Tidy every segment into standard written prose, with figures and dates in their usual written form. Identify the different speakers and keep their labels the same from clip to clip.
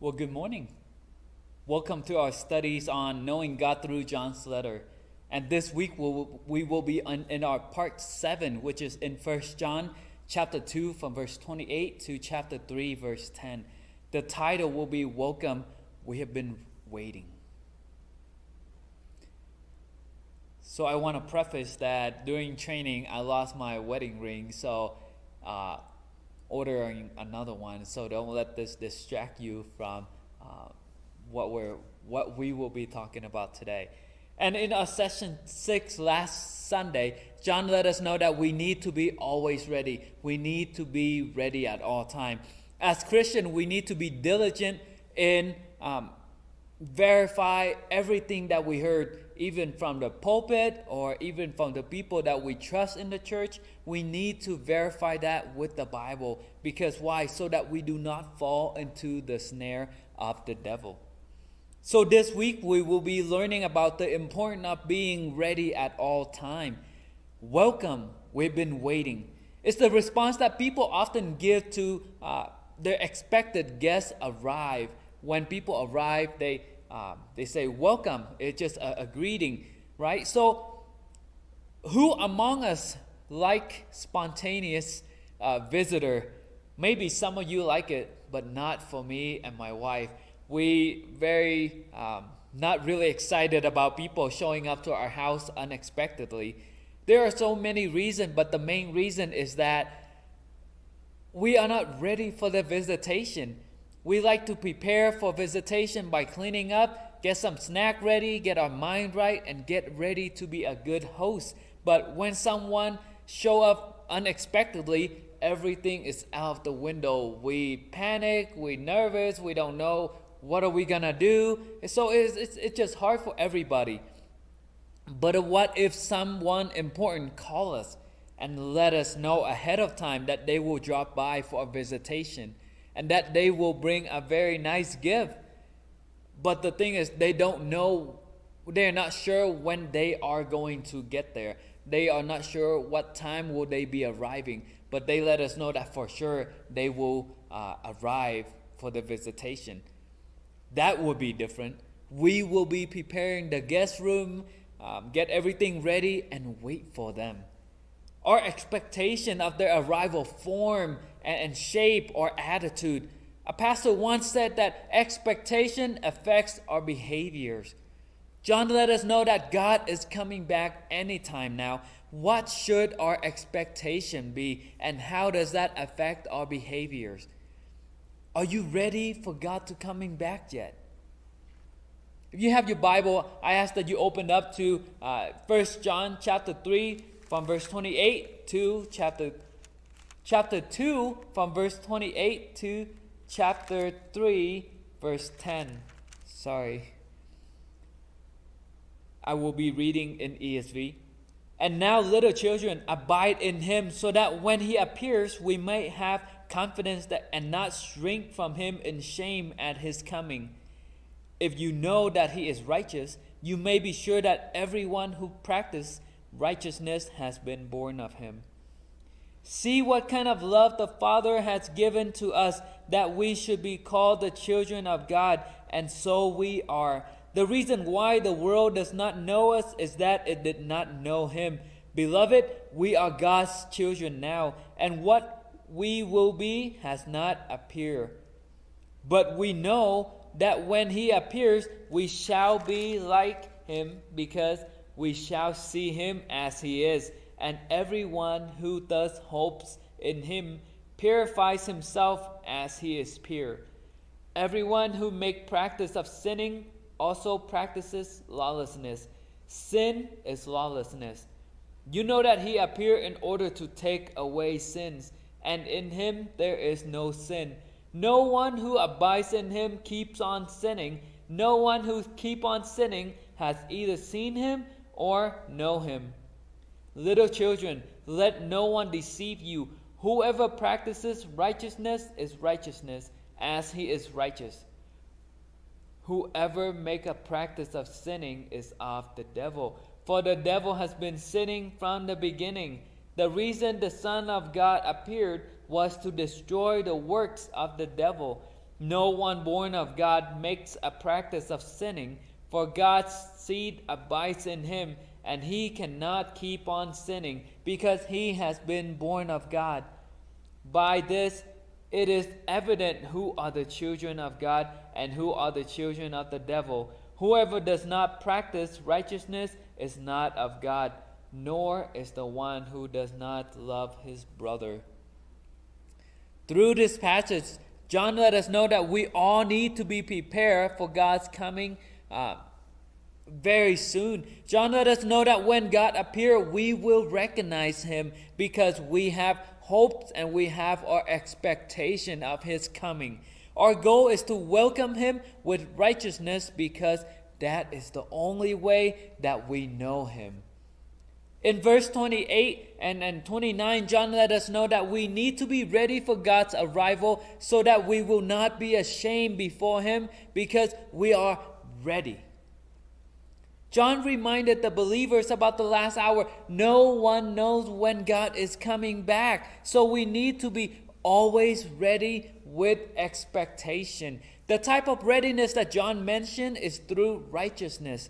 Speaker 1: Well, good morning. Welcome to our studies on knowing God through John's letter. And this week we will be in our part 7, which is in 1 John chapter 2 from verse 28 to chapter 3 verse 10. The title will be Welcome, We Have Been Waiting. So I want to preface that during training I lost my wedding ring, so ordering another one, so don't let this distract you from what we will be talking about today. And in our session 6 last Sunday, John let us know that we need to be always ready. We need to be ready at all time. As Christians, we need to be diligent in verify everything that we heard, even from the pulpit or even from the people that we trust in the church. We need to verify that with the Bible. Because why? So that we do not fall into the snare of the devil. So this week we will be learning about the importance of being ready at all time. Welcome, we've been waiting. It's the response that people often give to their expected guests arrive. When people arrive, they say welcome. It's just a greeting, right? So who among us like spontaneous visitor? Maybe some of you like it, but not for me and my wife. We very not really excited about people showing up to our house unexpectedly. There are so many reasons, but the main reason is that we are not ready for the visitation. We like to prepare for visitation by cleaning up, get some snack ready, get our mind right, and get ready to be a good host. But when someone show up unexpectedly, everything is out the window. We panic, we nervous, we don't know what are we gonna do. So it's just hard for everybody. But what if someone important call us and let us know ahead of time that they will drop by for a visitation and that they will bring a very nice gift? But the thing is, they don't know, they're not sure when they are going to get there. They are not sure what time will they be arriving, but they let us know that for sure they will arrive for the visitation. That will be different. We will be preparing the guest room, get everything ready, and wait for them. Our expectation of their arrival form and shape our attitude. A pastor once said that expectation affects our behaviors. John let us know that God is coming back anytime now. What should our expectation be, and how does that affect our behaviors? Are you ready for God to coming back yet? If you have your Bible, I ask that you open up to 1 John chapter 3 from verse 28 to chapter 2 from verse 28 to chapter 3 verse 10. Sorry. I will be reading in ESV. And now, little children, abide in him, so that when he appears, we may have confidence and not shrink from him in shame at his coming. If you know that he is righteous, you may be sure that everyone who practices righteousness has been born of him. See what kind of love the Father has given to us, that we should be called the children of God, and so we are. The reason why the world does not know us is that it did not know him. Beloved, we are God's children now, and what we will be has not appeared. But we know that when he appears, we shall be like him, because we shall see him as he is. And everyone who thus hopes in him purifies himself as he is pure. Everyone who makes practice of sinning also practices lawlessness. Sin is lawlessness. You know that he appeared in order to take away sins, and in him there is no sin. No one who abides in him keeps on sinning. No one who keeps on sinning has either seen him or know him. Little children, let no one deceive you. Whoever practices righteousness is righteousness, as he is righteous. Whoever make a practice of sinning is of the devil, for the devil has been sinning from the beginning. The reason the Son of God appeared was to destroy the works of the devil. No one born of God makes a practice of sinning, for God's seed abides in him, and he cannot keep on sinning, because he has been born of God. By this it is evident who are the children of God and who are the children of the devil. Whoever does not practice righteousness is not of God, nor is the one who does not love his brother. Through this passage, John let us know that we all need to be prepared for God's coming very soon. John let us know that when God appears, we will recognize him because we have hopes and we have our expectation of his coming. Our goal is to welcome him with righteousness because that is the only way that we know him. In verse 28 and 29, John let us know that we need to be ready for God's arrival so that we will not be ashamed before him because we are ready. John reminded the believers about the last hour. No one knows when God is coming back. So we need to be always ready with expectation. The type of readiness that John mentioned is through righteousness.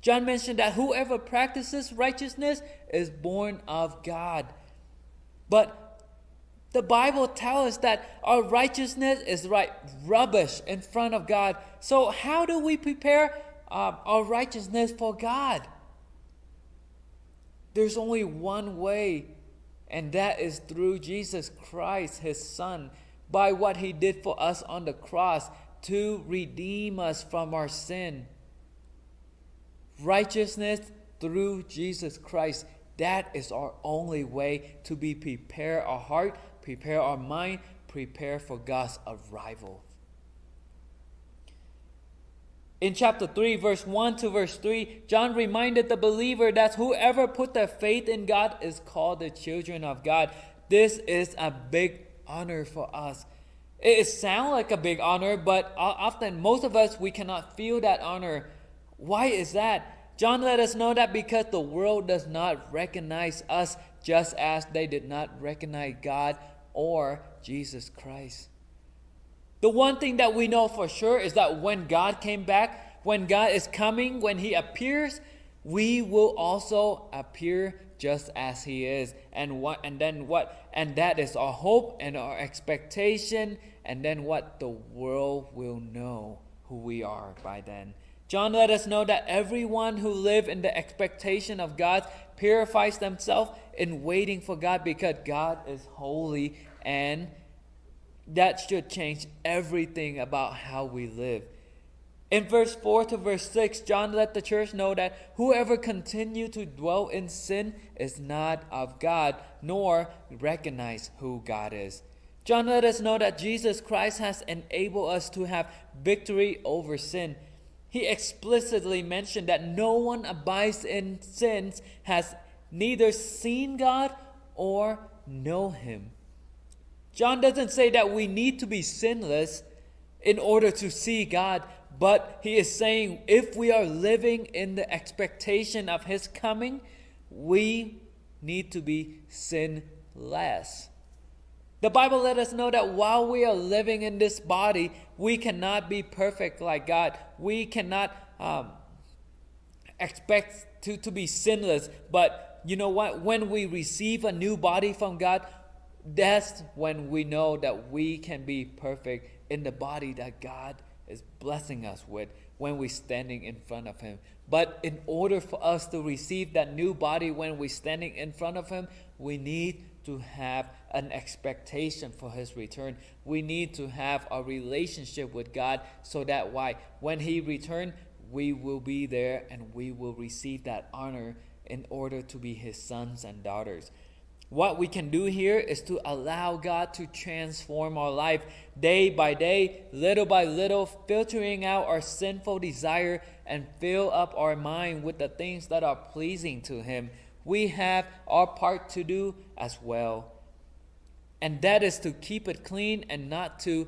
Speaker 1: John mentioned that whoever practices righteousness is born of God. But the Bible tells us that our righteousness is rubbish in front of God. So how do we prepare our righteousness for God? There's only one way, and that is through Jesus Christ, his Son, by what he did for us on the cross to redeem us from our sin. Righteousness through Jesus Christ, that is our only way to be prepare our heart, prepare our mind, prepare for God's arrival. In chapter 3, verse 1 to verse 3, John reminded the believer that whoever put their faith in God is called the children of God. This is a big honor for us. It sounds like a big honor, but often most of us, we cannot feel that honor. Why is that? John let us know that because the world does not recognize us just as they did not recognize God or Jesus Christ. The one thing that we know for sure is that when God came back, when God is coming, when he appears, we will also appear just as he is. And then what? And that is our hope and our expectation. And then what? The world will know who we are by then. John let us know that everyone who lives in the expectation of God purifies themselves in waiting for God because God is holy, and that should change everything about how we live. In verse 4 to verse 6, John let the church know that whoever continues to dwell in sin is not of God, nor recognize who God is. John let us know that Jesus Christ has enabled us to have victory over sin. He explicitly mentioned that no one abides in sins has neither seen God or know him. John doesn't say that we need to be sinless in order to see God, but he is saying if we are living in the expectation of his coming, we need to be sinless. The Bible let us know that while we are living in this body, we cannot be perfect like God. We cannot expect to be sinless. But you know what? When we receive a new body from God, that's when we know that we can be perfect in the body that God is blessing us with when we're standing in front of him. But in order for us to receive that new body when we're standing in front of him, we need to have an expectation for his return. We need to have a relationship with God so that when he returns, we will be there and we will receive that honor in order to be his sons and daughters. What we can do here is to allow God to transform our life day by day, little by little, filtering out our sinful desire and fill up our mind with the things that are pleasing to him. We have our part to do as well. And that is to keep it clean and not to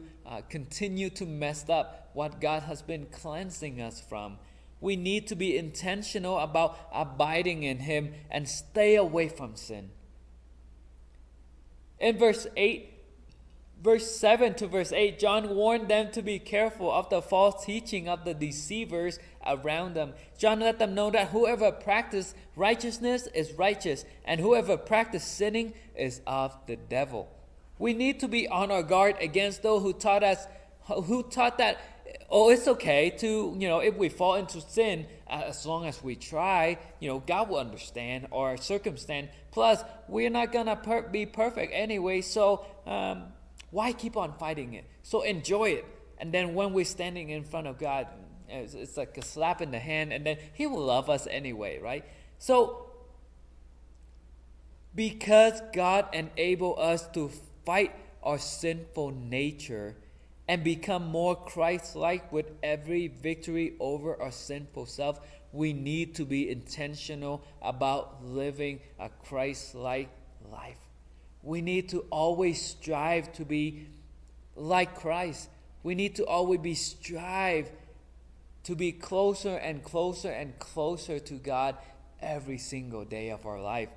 Speaker 1: continue to mess up what God has been cleansing us from. We need to be intentional about abiding in him and stay away from sin. In verse 8, verse 7 to verse 8, John warned them to be careful of the false teaching of the deceivers around them. John let them know that whoever practices righteousness is righteous, and whoever practices sinning is of the devil. We need to be on our guard against those who taught that, oh, it's okay to, if we fall into sin, as long as we try, God will understand our circumstance. Plus, we're not going to be perfect anyway, so why keep on fighting it? So enjoy it. And then when we're standing in front of God, it's like a slap in the hand, and then He will love us anyway, right? So, because God enabled us to fight our sinful nature and become more Christ-like with every victory over our sinful self, we need to be intentional about living a Christ-like life. We need to always strive to be like Christ. We need to always strive to be closer and closer and closer to God every single day of our life.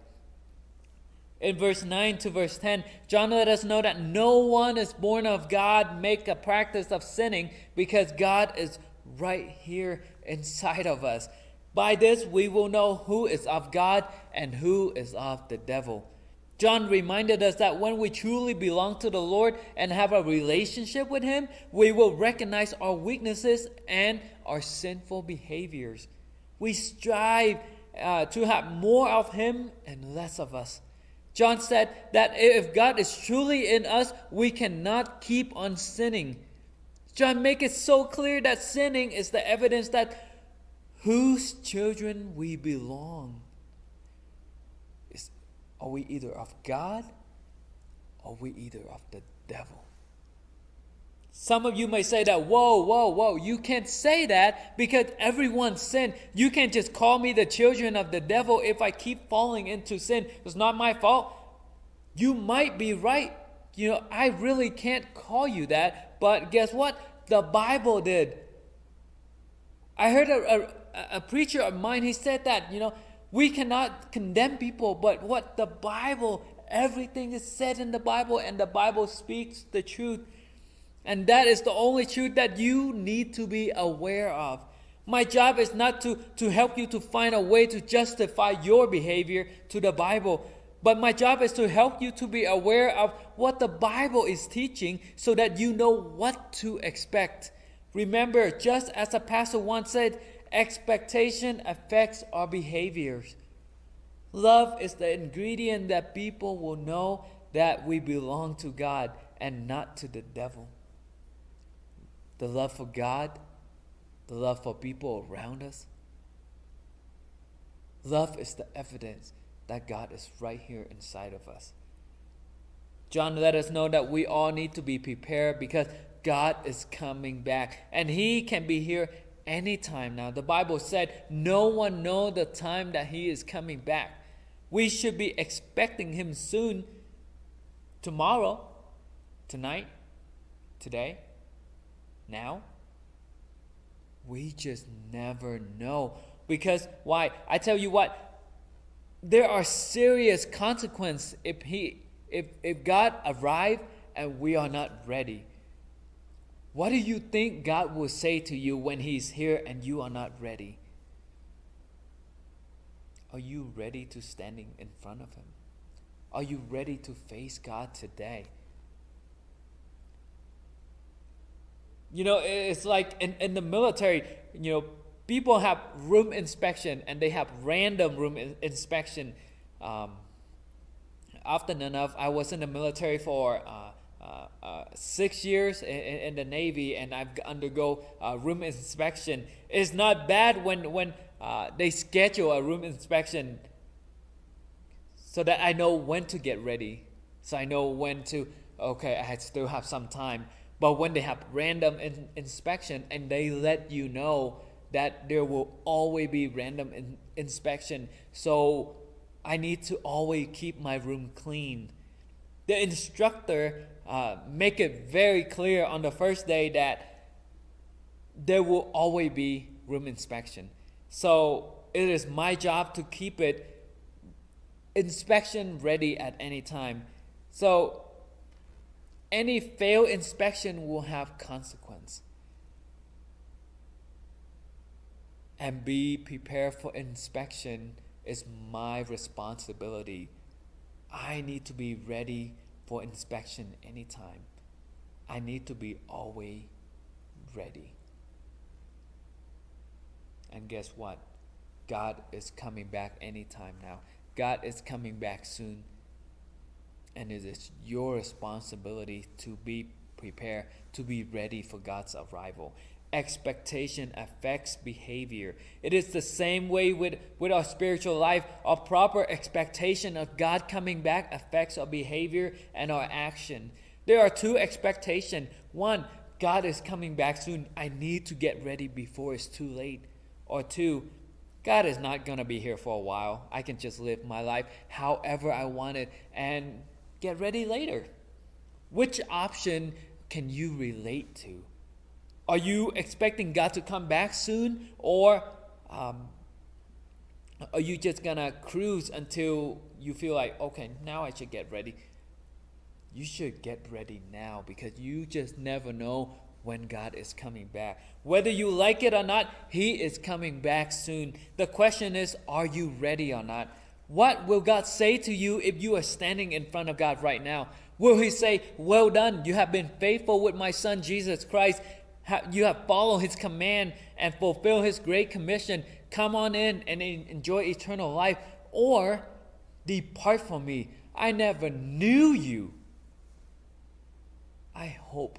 Speaker 1: In verse 9 to verse 10, John let us know that no one is born of God make a practice of sinning, because God is right here inside of us. By this we will know who is of God and who is of the devil. John reminded us that when we truly belong to the Lord and have a relationship with Him, we will recognize our weaknesses and our sinful behaviors. We strive to have more of Him and less of us. John said that if God is truly in us, we cannot keep on sinning. John makes it so clear that sinning is the evidence that whose children we belong. Are we either of God or are we either of the devil? Some of you may say that, whoa, you can't say that because everyone sinned. You can't just call me the children of the devil if I keep falling into sin. It's not my fault. You might be right. I really can't call you that. But guess what? The Bible did. I heard a preacher of mine, he said that, we cannot condemn people, but what the Bible, everything is said in the Bible, and the Bible speaks the truth. And that is the only truth that you need to be aware of. My job is not to help you to find a way to justify your behavior to the Bible, but my job is to help you to be aware of what the Bible is teaching so that you know what to expect. Remember, just as a pastor once said, expectation affects our behaviors. Love is the ingredient that people will know that we belong to God and not to the devil. The love for God, the love for people around us. Love is the evidence that God is right here inside of us. John let us know that we all need to be prepared because God is coming back, and He can be here anytime now. The Bible said no one knows the time that He is coming back. We should be expecting Him soon, tomorrow, tonight, today, now. We just never know. Because why? I tell you what, there are serious consequences if God arrived and we are not ready. What do you think God will say to you when He's here and you are not ready? Are you ready to standing in front of Him? Are you ready to face God today? It's like in the military, people have room inspection and they have random room inspection. Often enough, I was in the military for 6 years in the Navy, and I've undergo room inspection. It's not bad when they schedule a room inspection so that I know when to get ready. So I know when to, I still have some time. But when they have random inspection and they let you know that there will always be random inspection, so I need to always keep my room clean. The instructor make it very clear on the first day that there will always be room inspection. So it is my job to keep it inspection ready at any time. So Any failed inspection will have consequence. And be prepared for inspection is my responsibility. I need to be ready for inspection anytime. I need to be always ready. And guess what? God is coming back anytime now. God is coming back soon. And it is your responsibility to be prepared, to be ready for God's arrival. Expectation affects behavior. It is the same way with our spiritual life. Our proper expectation of God coming back affects our behavior and our action. There are two expectations. One, God is coming back soon. I need to get ready before it's too late. Or two, God is not going to be here for a while. I can just live my life however I want it and get ready later. Which option can you relate to? Are you expecting God to come back soon? Or are you just going to cruise until you feel like, okay, now I should get ready? You should get ready now, because you just never know when God is coming back. Whether you like it or not, He is coming back soon. The question is, are you ready or not? What will God say to you if you are standing in front of God right now? Will He say, well done, you have been faithful with my Son Jesus Christ. You have followed His command and fulfilled His great commission. Come on in and enjoy eternal life. Or, depart from me, I never knew you. I hope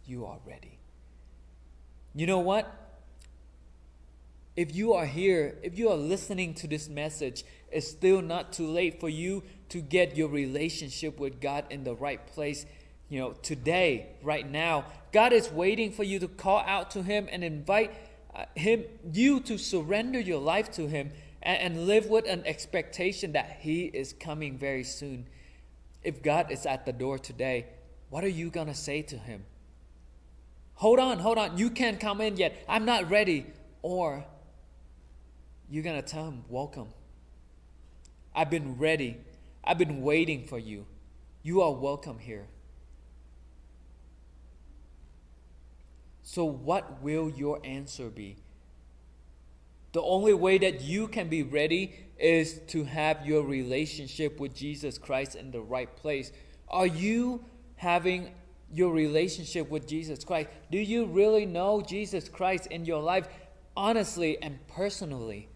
Speaker 1: you are ready. You know what? If you are here, if you are listening to this message, it's still not too late for you to get your relationship with God in the right place. Today, right now, God is waiting for you to call out to Him and invite you to surrender your life to Him and live with an expectation that He is coming very soon. If God is at the door today, what are you going to say to Him? Hold on, you can't come in yet. I'm not ready. Or you're going to tell Him, welcome. I've been ready. I've been waiting for you. You are welcome here. So what will your answer be? The only way that you can be ready is to have your relationship with Jesus Christ in the right place. Are you having your relationship with Jesus Christ? Do you really know Jesus Christ in your life, honestly and personally?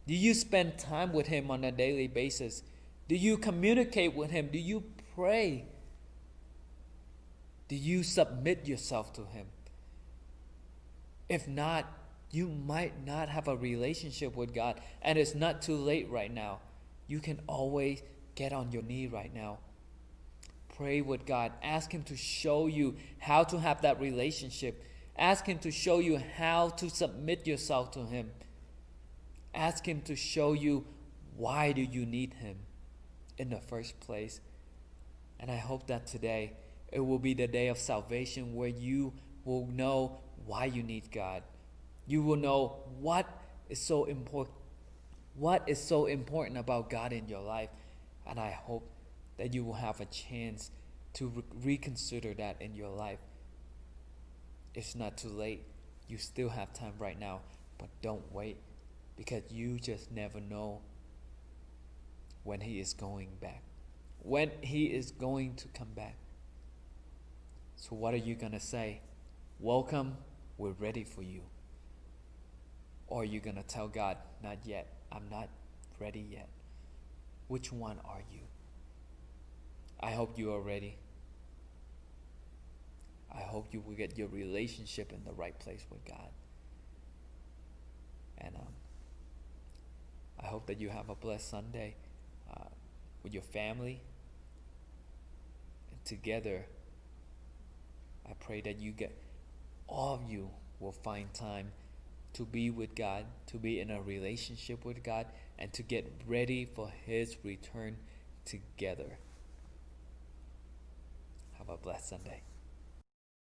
Speaker 1: Do you spend time with Him on a daily basis? Do you communicate with Him? Do you pray? Do you submit yourself to Him? If not, you might not have a relationship with God, and it's not too late right now. You can always get on your knee right now. Pray with God. Ask Him to show you how to have that relationship. Ask Him to show you how to submit yourself to Him. Ask Him to show you why do you need Him in the first place. And I hope that today it will be the day of salvation where you will know why you need God. You will know what is so important about God in your life. And I hope that you will have a chance to reconsider that in your life. It's not too late. You still have time right now, but don't wait, because you just never know when He is going back, when He is going to come back. So what are you going to say? Welcome, we're ready for you. Or are you going to tell God, not yet, I'm not ready yet? Which one are you? I hope you are ready. I hope you will get your relationship in the right place with God. And I hope that you have a blessed Sunday with your family. And together, I pray that all of you will find time to be with God, to be in a relationship with God, and to get ready for His return together. Have a blessed Sunday.